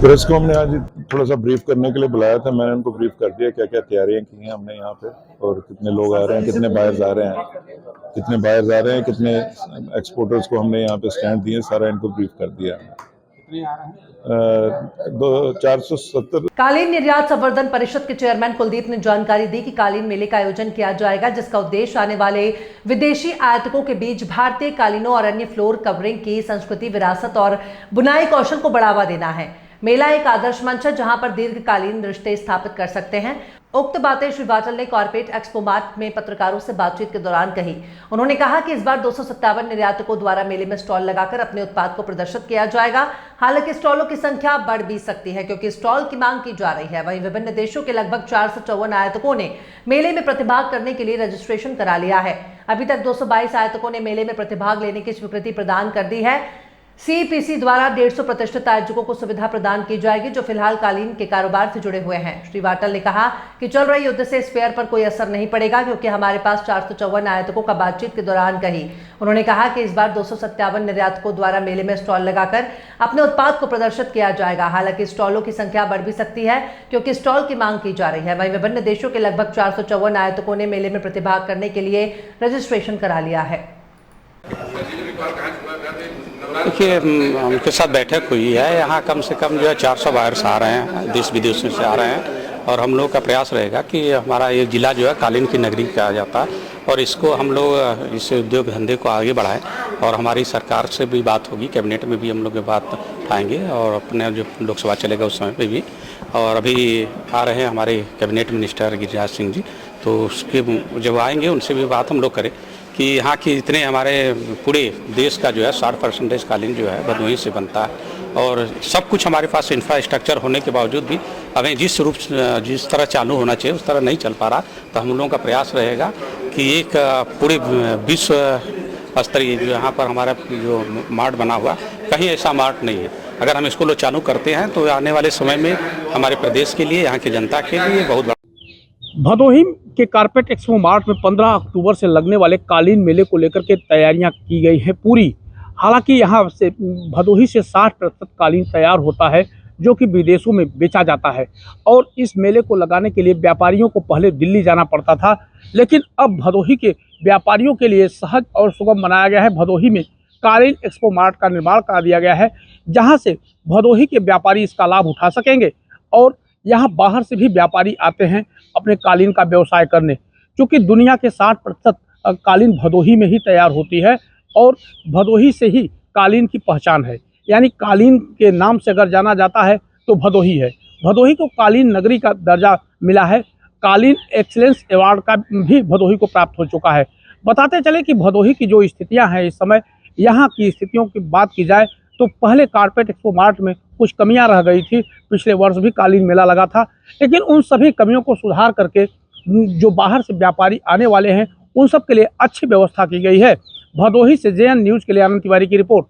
Press को हमने आज थोड़ा सा ब्रीफ करने के लिए बुलाया था। मैंने उनको ब्रीफ कर दिया क्या क्या तैयारियां की हैं हमने यहाँ पे, और कितने लोग आ रहे हैं, कितने बायर्स आ रहे हैं, कितने एक्सपोर्टर्स को हमने यहाँ पे स्टैंड दिए, सारा इनको ब्रीफ कर दिया। 470। कालीन निर्यात संवर्धन परिषद के चेयरमैन कुलदीप ने जानकारी दी कि कालीन मेले का आयोजन किया जाएगा, जिसका उद्देश्य आने वाले विदेशी आयातकों के बीच भारतीय कालीनों और अन्य फ्लोर कवरिंग की संस्कृति, विरासत और बुनाई कौशल को बढ़ावा देना है। मेला एक आदर्श मंच है जहां पर दीर्घकालीन रिश्ते स्थापित कर सकते हैं। उक्त बातें श्री वाटल ने कॉर्पोरेट एक्सपो मार्ट में पत्रकारों से बातचीत के दौरान कही। उन्होंने कहा कि इस बार 257 निर्यातकों द्वारा मेले में स्टॉल लगाकर अपने उत्पाद को प्रदर्शित किया जाएगा। हालांकि स्टॉलों की संख्या बढ़ भी सकती है क्योंकि स्टॉल की मांग की जा रही है। वहीं विभिन्न देशों के लगभग 454 आयातकों ने मेले में प्रतिभाग करने के लिए रजिस्ट्रेशन करा लिया है। अभी तक 222 आयातकों ने मेले में प्रतिभाग लेने की स्वीकृति प्रदान कर दी है। सीपीसी द्वारा 150 प्रतिष्ठित आयोजकों को सुविधा प्रदान की जाएगी जो फिलहाल कालीन के कारोबार से जुड़े हुए हैं। श्री वाटल ने कहा कि चल रहे युद्ध से इस फेयर पर कोई असर नहीं पड़ेगा क्योंकि हमारे पास 454 आयातकों का बातचीत के दौरान कही। उन्होंने कहा कि इस बार 257 निर्यातकों द्वारा मेले में स्टॉल लगाकर अपने उत्पाद को प्रदर्शित किया जाएगा। हालांकि स्टॉलों की संख्या बढ़ भी सकती है क्योंकि स्टॉल की मांग की जा रही है। वहीं विभिन्न देशों के लगभग 454 आयातकों ने मेले में प्रतिभाग करने के लिए रजिस्ट्रेशन करा लिया है। देखिए, उनके साथ बैठक हुई है। यहाँ कम से कम जो है 400 बायर्स आ रहे हैं, देश विदेशों से आ रहे हैं, और हम लोग का प्रयास रहेगा कि हमारा ये जिला जो है कालीन की नगरी कहा जाता है और इसको हम लोग इस उद्योग धंधे को आगे बढ़ाएं। और हमारी सरकार से भी बात होगी, कैबिनेट में भी हम लोग ये बात उठाएंगे और अपने जो लोकसभा चलेगा उस समय पे भी। और अभी आ रहे हैं हमारे कैबिनेट मिनिस्टर गिरिराज सिंह जी, तो उसके जब आएंगे उनसे भी बात हम लोग करें कि यहाँ की इतने हमारे पूरे देश का जो है 60% कालीन जो है भदोही से बनता है, और सब कुछ हमारे पास इंफ्रास्ट्रक्चर होने के बावजूद भी हमें जिस तरह चालू होना चाहिए उस तरह नहीं चल पा रहा। तो हम लोगों का प्रयास रहेगा कि एक पूरे विश्व स्तरीय जो यहाँ पर हमारा जो मार्ट बना हुआ, कहीं ऐसा मार्ट नहीं है। अगर हम इसको लोग चालू करते हैं तो आने वाले समय में हमारे प्रदेश के लिए, यहाँ की जनता के लिए बहुत बड़ा। भदोही के कारपेट एक्सपो मार्ट में 15 अक्टूबर से लगने वाले कालीन मेले को लेकर के तैयारियां की गई हैं पूरी। हालांकि यहां से भदोही से 60% कालीन तैयार होता है जो कि विदेशों में बेचा जाता है, और इस मेले को लगाने के लिए व्यापारियों को पहले दिल्ली जाना पड़ता था, लेकिन अब भदोही के व्यापारियों के लिए सहज और सुगम बनाया गया है। भदोही में कालीन एक्सपो मार्ट का निर्माण करा दिया गया है जहाँ से भदोही के व्यापारी इसका लाभ उठा सकेंगे, और यहाँ बाहर से भी व्यापारी आते हैं अपने कालीन का व्यवसाय करने, क्योंकि दुनिया के 60% कालीन भदोही में ही तैयार होती है और भदोही से ही कालीन की पहचान है। यानी कालीन के नाम से अगर जाना जाता है तो भदोही है। भदोही को कालीन नगरी का दर्जा मिला है। कालीन एक्सीलेंस अवार्ड का भी भदोही को प्राप्त हो चुका है। बताते चले कि भदोही की जो स्थितियाँ हैं इस समय, यहाँ की स्थितियों की बात की जाए तो पहले कारपेट एक्सपो मार्ट में कुछ कमियां रह गई थी। पिछले वर्ष भी कालीन मेला लगा था, लेकिन उन सभी कमियों को सुधार करके जो बाहर से व्यापारी आने वाले हैं उन सब के लिए अच्छी व्यवस्था की गई है। भदोही से जेएन न्यूज़ के लिए आनंद तिवारी की रिपोर्ट।